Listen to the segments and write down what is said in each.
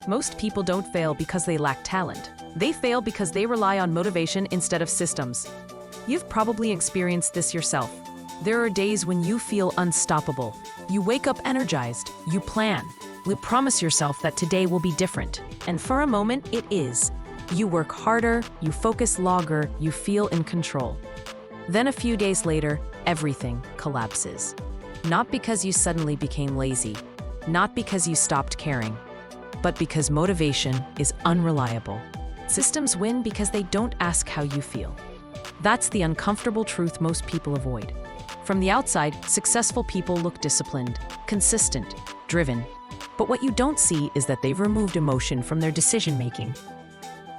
Most people don't fail because they lack talent. They fail because they rely on motivation instead of systems. You've probably experienced this yourself. There are days when you feel unstoppable. You wake up energized, you plan. You promise yourself that today will be different. And for a moment, it is. You work harder, you focus longer, you feel in control. Then a few days later, everything collapses. Not because you suddenly became lazy, not because you stopped caring, but because motivation is unreliable. Systems win because they don't ask how you feel. That's the uncomfortable truth most people avoid. From the outside, successful people look disciplined, consistent, driven. But what you don't see is that they've removed emotion from their decision-making.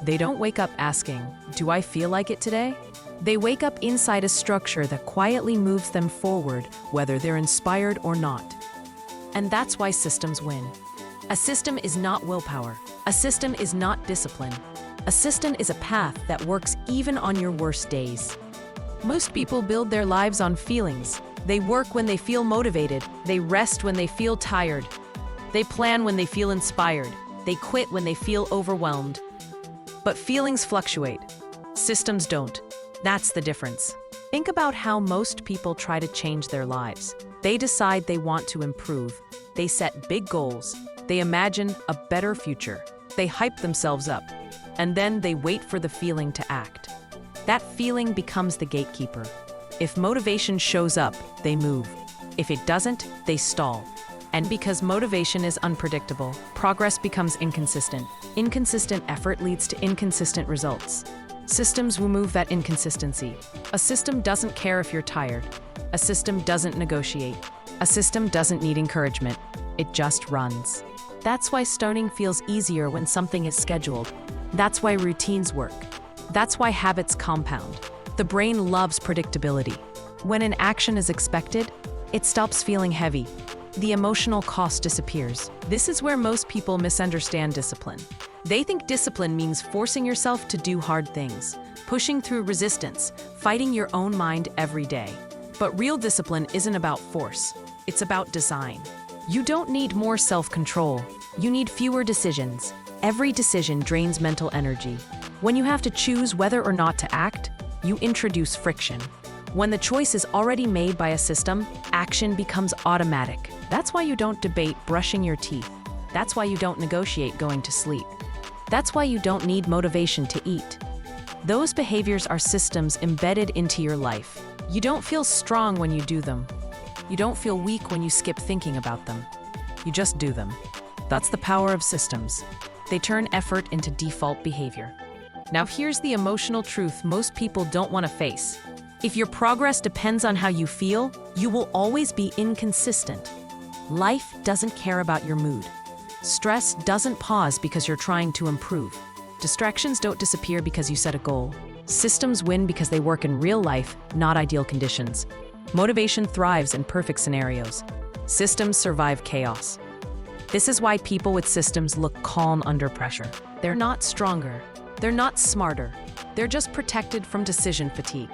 They don't wake up asking, "Do I feel like it today?" They wake up inside a structure that quietly moves them forward, whether they're inspired or not. And that's why systems win. A system is not willpower. A system is not discipline. A system is a path that works even on your worst days. Most people build their lives on feelings. They work when they feel motivated. They rest when they feel tired. They plan when they feel inspired. They quit when they feel overwhelmed. But feelings fluctuate. Systems don't. That's the difference. Think about how most people try to change their lives. They decide they want to improve. They set big goals. They imagine a better future. They hype themselves up. And then they wait for the feeling to act. That feeling becomes the gatekeeper. If motivation shows up, they move. If it doesn't, they stall. And because motivation is unpredictable, progress becomes inconsistent. Inconsistent effort leads to inconsistent results. Systems remove that inconsistency. A system doesn't care if you're tired. A system doesn't negotiate. A system doesn't need encouragement. It just runs. That's why starting feels easier when something is scheduled. That's why routines work. That's why habits compound. The brain loves predictability. When an action is expected, it stops feeling heavy. The emotional cost disappears. This is where most people misunderstand discipline. They think discipline means forcing yourself to do hard things, pushing through resistance, fighting your own mind every day. But real discipline isn't about force. It's about design. You don't need more self-control. You need fewer decisions. Every decision drains mental energy. When you have to choose whether or not to act, you introduce friction. When the choice is already made by a system, action becomes automatic. That's why you don't debate brushing your teeth. That's why you don't negotiate going to sleep. That's why you don't need motivation to eat. Those behaviors are systems embedded into your life. You don't feel strong when you do them. You don't feel weak when you skip thinking about them. You just do them. That's the power of systems. They turn effort into default behavior. Now here's the emotional truth most people don't want to face. If your progress depends on how you feel, you will always be inconsistent. Life doesn't care about your mood. Stress doesn't pause because you're trying to improve. Distractions don't disappear because you set a goal. Systems win because they work in real life, not ideal conditions. Motivation thrives in perfect scenarios. Systems survive chaos. This is why people with systems look calm under pressure. They're not stronger. They're not smarter. They're just protected from decision fatigue.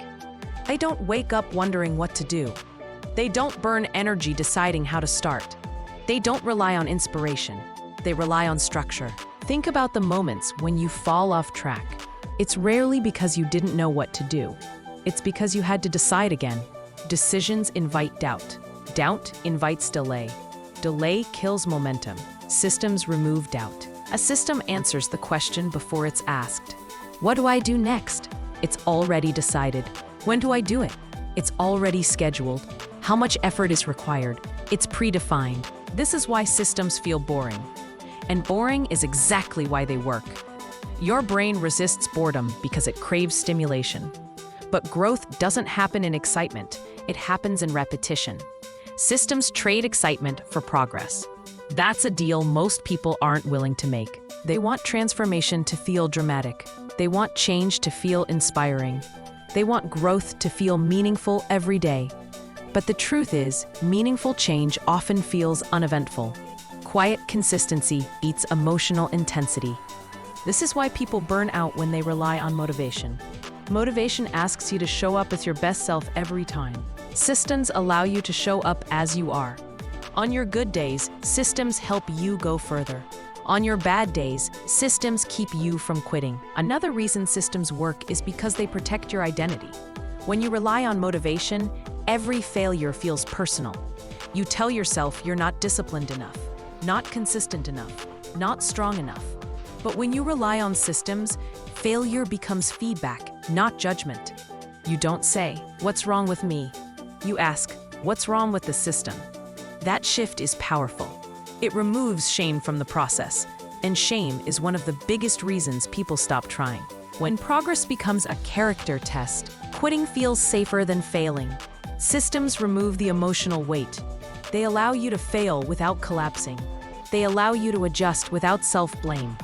They don't wake up wondering what to do. They don't burn energy deciding how to start. They don't rely on inspiration. They rely on structure. Think about the moments when you fall off track. It's rarely because you didn't know what to do. It's because you had to decide again. Decisions invite doubt. Doubt invites delay. Delay kills momentum. Systems remove doubt. A system answers the question before it's asked. What do I do next? It's already decided. When do I do it? It's already scheduled. How much effort is required? It's predefined. This is why systems feel boring. And boring is exactly why they work. Your brain resists boredom because it craves stimulation. But growth doesn't happen in excitement. It happens in repetition. Systems trade excitement for progress. That's a deal most people aren't willing to make. They want transformation to feel dramatic. They want change to feel inspiring. They want growth to feel meaningful every day. But the truth is, meaningful change often feels uneventful. Quiet consistency eats emotional intensity. This is why people burn out when they rely on motivation. Motivation asks you to show up as your best self every time. Systems allow you to show up as you are. On your good days, systems help you go further. On your bad days, systems keep you from quitting. Another reason systems work is because they protect your identity. When you rely on motivation, every failure feels personal. You tell yourself you're not disciplined enough, not consistent enough, not strong enough. But when you rely on systems, failure becomes feedback, not judgment. You don't say, "What's wrong with me?" You ask, "What's wrong with the system?" That shift is powerful. It removes shame from the process, and shame is one of the biggest reasons people stop trying. When progress becomes a character test, quitting feels safer than failing. Systems remove the emotional weight. They allow you to fail without collapsing. They allow you to adjust without self-blame.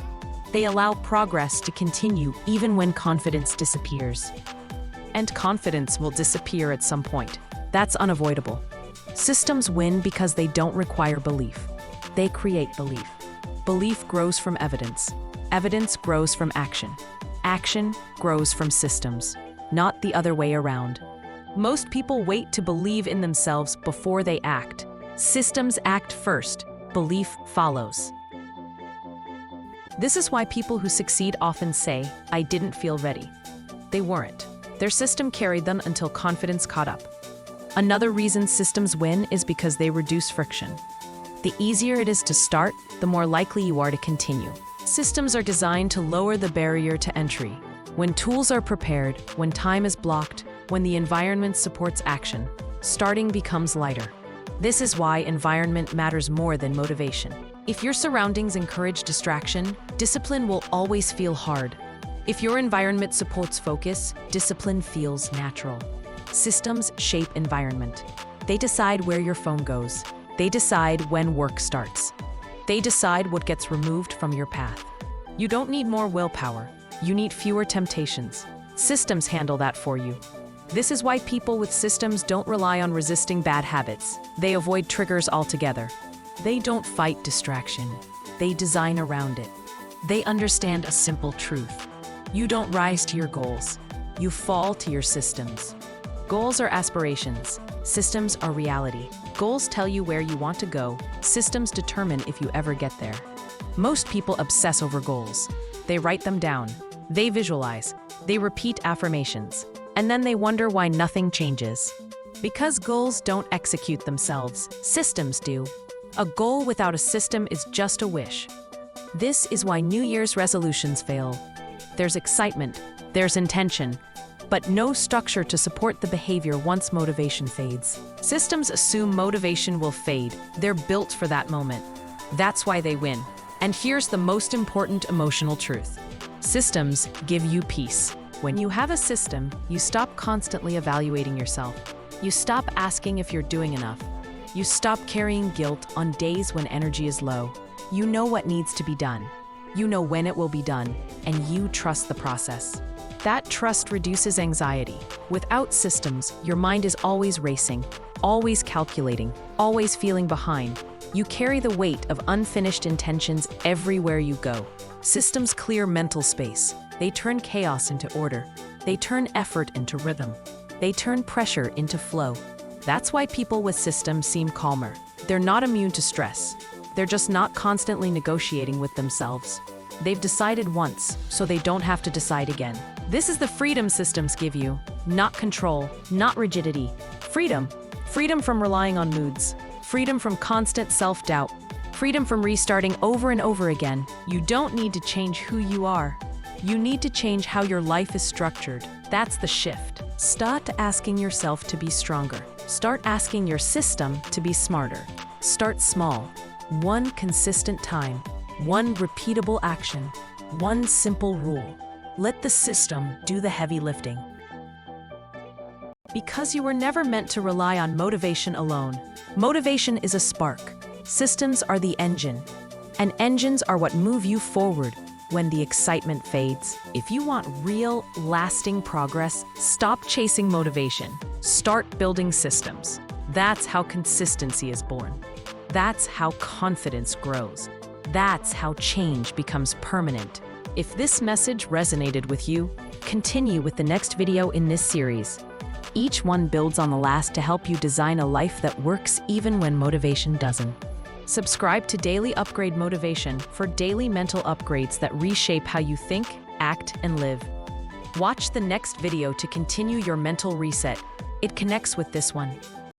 They allow progress to continue even when confidence disappears. And confidence will disappear at some point. That's unavoidable. Systems win because they don't require belief. They create belief. Belief grows from evidence. Evidence grows from action. Action grows from systems, not the other way around. Most people wait to believe in themselves before they act. Systems act first, belief follows. This is why people who succeed often say, "I didn't feel ready." They weren't. Their system carried them until confidence caught up. Another reason systems win is because they reduce friction. The easier it is to start, the more likely you are to continue. Systems are designed to lower the barrier to entry. When tools are prepared, when time is blocked, when the environment supports action, starting becomes lighter. This is why environment matters more than motivation. If your surroundings encourage distraction, discipline will always feel hard. If your environment supports focus, discipline feels natural. Systems shape environment. They decide where your phone goes. They decide when work starts. They decide what gets removed from your path. You don't need more willpower. You need fewer temptations. Systems handle that for you. This is why people with systems don't rely on resisting bad habits. They avoid triggers altogether. They don't fight distraction. They design around it. They understand a simple truth. You don't rise to your goals. You fall to your systems. Goals are aspirations. Systems are reality. Goals tell you where you want to go. Systems determine if you ever get there. Most people obsess over goals. They write them down. They visualize. They repeat affirmations. And then they wonder why nothing changes. Because goals don't execute themselves, systems do. A goal without a system is just a wish. This is why New Year's resolutions fail. There's excitement, there's intention, but no structure to support the behavior once motivation fades. Systems assume motivation will fade. They're built for that moment. That's why they win. And here's the most important emotional truth. Systems give you peace. When you have a system, you stop constantly evaluating yourself. You stop asking if you're doing enough. You stop carrying guilt on days when energy is low. You know what needs to be done. You know when it will be done, and you trust the process. That trust reduces anxiety. Without systems, your mind is always racing, always calculating, always feeling behind. You carry the weight of unfinished intentions everywhere you go. Systems clear mental space. They turn chaos into order. They turn effort into rhythm. They turn pressure into flow. That's why people with systems seem calmer. They're not immune to stress. They're just not constantly negotiating with themselves. They've decided once, so they don't have to decide again. This is the freedom systems give you. Not control, not rigidity. Freedom. Freedom from relying on moods. Freedom from constant self-doubt. Freedom from restarting over and over again. You don't need to change who you are. You need to change how your life is structured. That's the shift. Start asking yourself to be stronger. Start asking your system to be smarter. Start small. One consistent time. One repeatable action. One simple rule. Let the system do the heavy lifting. Because you were never meant to rely on motivation alone. Motivation is a spark. Systems are the engine. And engines are what move you forward when the excitement fades. If you want real, lasting progress, stop chasing motivation. Start building systems. That's how consistency is born. That's how confidence grows. That's how change becomes permanent. If this message resonated with you, continue with the next video in this series. Each one builds on the last to help you design a life that works even when motivation doesn't. Subscribe to Daily Upgrade Motivation for daily mental upgrades that reshape how you think, act, and live. Watch the next video to continue your mental reset. It connects with this one.